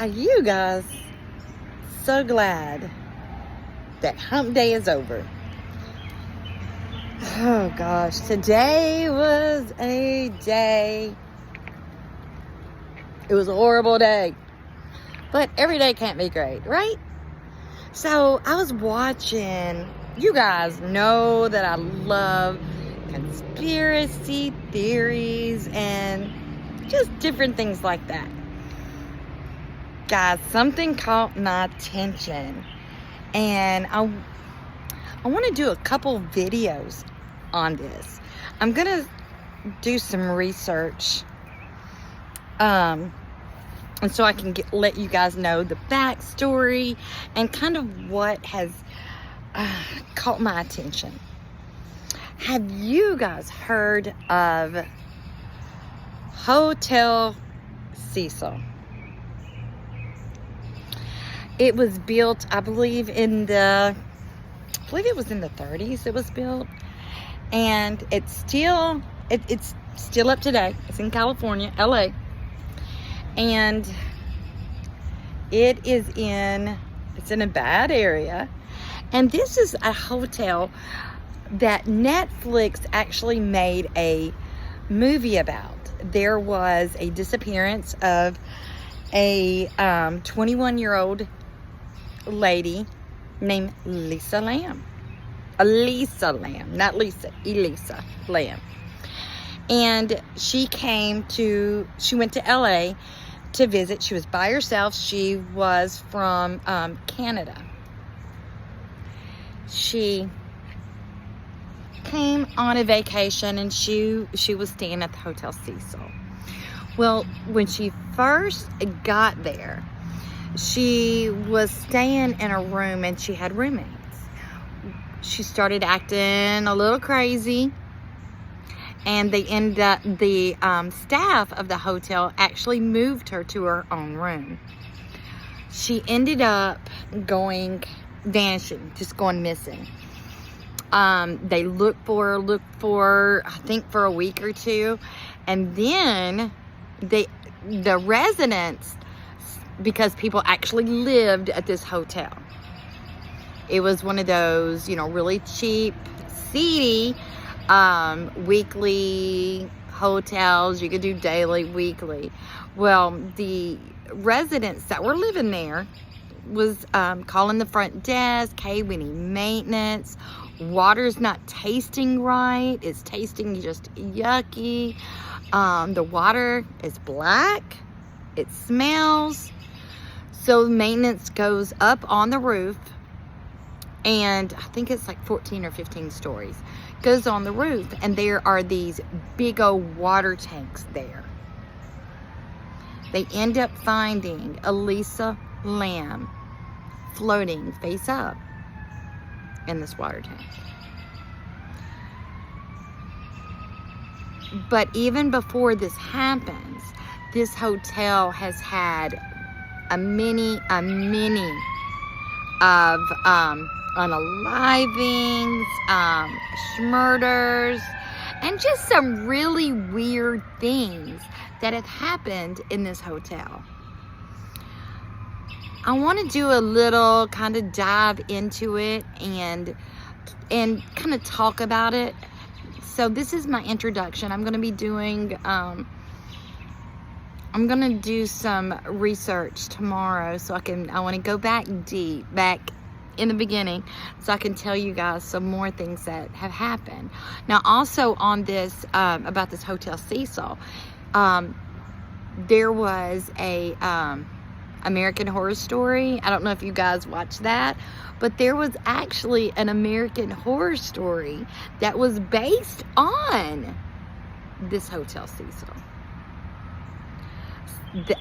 Are you guys so glad that hump day is over? Oh gosh, today was a day. It was a horrible day. But every day can't be great, right? So I was watching, you guys know that I love conspiracy theories and just different things like that. Guys, something caught my attention, and I want to do a couple videos on this. I'm gonna do some research, and so I can let you guys know the backstory and kind of what has caught my attention. Have you guys heard of Hotel Cecil? It was built, I believe it was in the 30s it was built. And it's still up today. It's in California, LA. And it's in a bad area. And this is a hotel that Netflix actually made a movie about. There was a disappearance of a 21-year-old lady named Elisa Lam. Elisa Lam, not Lisa, Elisa Lam. And she went to LA to visit. She was by herself. She was from Canada. She came on a vacation, and she was staying at the Hotel Cecil. Well, when she first got there, she was staying in a room, and she had roommates. She started acting a little crazy, and the staff of the hotel actually moved her to her own room. She ended up vanishing, just going missing. They looked for her, I think, for a week or two, and then the residents, because people actually lived at this hotel. It was one of those, really cheap, seedy, weekly hotels. You could do daily, weekly. Well, the residents that were living there was calling the front desk, hey, we need maintenance. Water's not tasting right. It's tasting just yucky. The water is black. It smells. So maintenance goes up on the roof, and I think it's like 14 or 15 stories. Goes on the roof, and there are these big old water tanks there. They end up finding Elisa Lam floating face up in this water tank. But even before this happens, this hotel has had a many of unalivings, murders, and just some really weird things that have happened in this hotel. I want to do a little kind of dive into it and kind of talk about it. So this is my introduction. I'm going to be doing I'm going to do some research tomorrow, so I want to go back in the beginning, so I can tell you guys some more things that have happened. Now, also on this, about this Hotel Cecil, there was a American Horror Story. I don't know if you guys watched that, but there was actually an American Horror Story that was based on this Hotel Cecil. The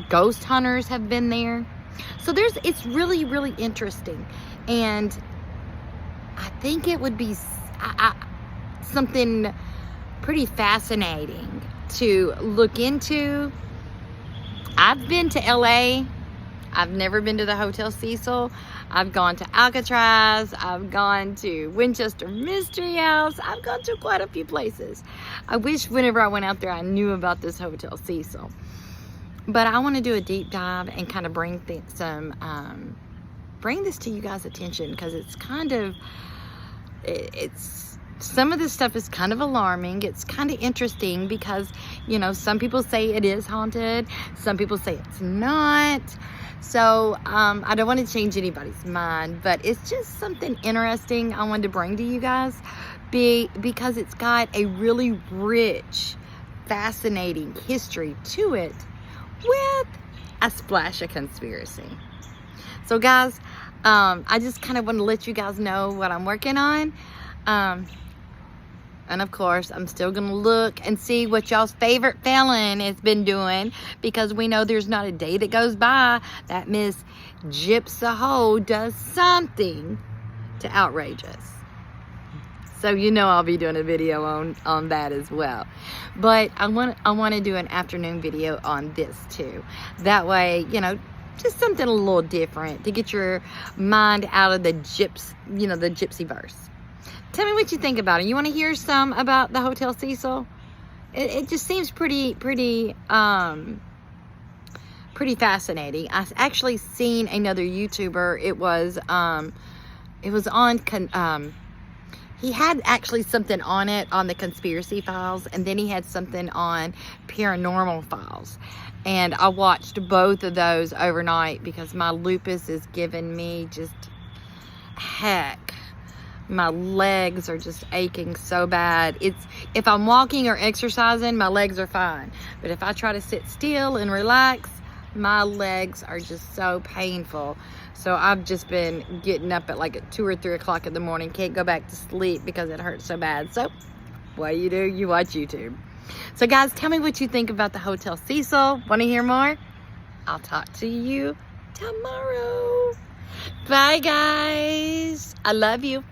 ghost hunters have been there. So it's really, really interesting. And I think it would be something pretty fascinating to look into. I've been to LA. I've never been to the Hotel Cecil. I've gone to Alcatraz. I've gone to Winchester Mystery House. I've gone to quite a few places. I wish whenever I went out there I knew about this Hotel Cecil. But I want to do a deep dive and kind of bring bring this to you guys' attention, because it's kind of, it's, some of this stuff is kind of alarming. It's kind of interesting because, you know, some people say it is haunted. Some people say it's not. So I don't want to change anybody's mind, but it's just something interesting I wanted to bring to you guys because it's got a really rich, fascinating history to it with a splash of conspiracy. So guys, I just kind of want to let you guys know what I'm working on. And of course, I'm still going to look and see what y'all's favorite felon has been doing, because we know there's not a day that goes by that Miss Gypsy Ho does something to outrage us. So you know I'll be doing a video on that as well. But I want to do an afternoon video on this too. That way, you know, just something a little different to get your mind out of the gypsy verse. Tell me what you think about it. You want to hear some about the Hotel Cecil? It just seems pretty fascinating. I've actually seen another YouTuber. It was on he had actually something on it on the conspiracy files, and then he had something on paranormal files. And I watched both of those overnight because my lupus is giving me just heck. My legs are just aching so bad. If I'm walking or exercising, my legs are fine. But if I try to sit still and relax, my legs are just so painful. So I've just been getting up at like 2 or 3 o'clock in the morning. Can't go back to sleep because it hurts so bad. So what do? You watch YouTube. So guys, tell me what you think about the Hotel Cecil. Want to hear more? I'll talk to you tomorrow. Bye guys. I love you.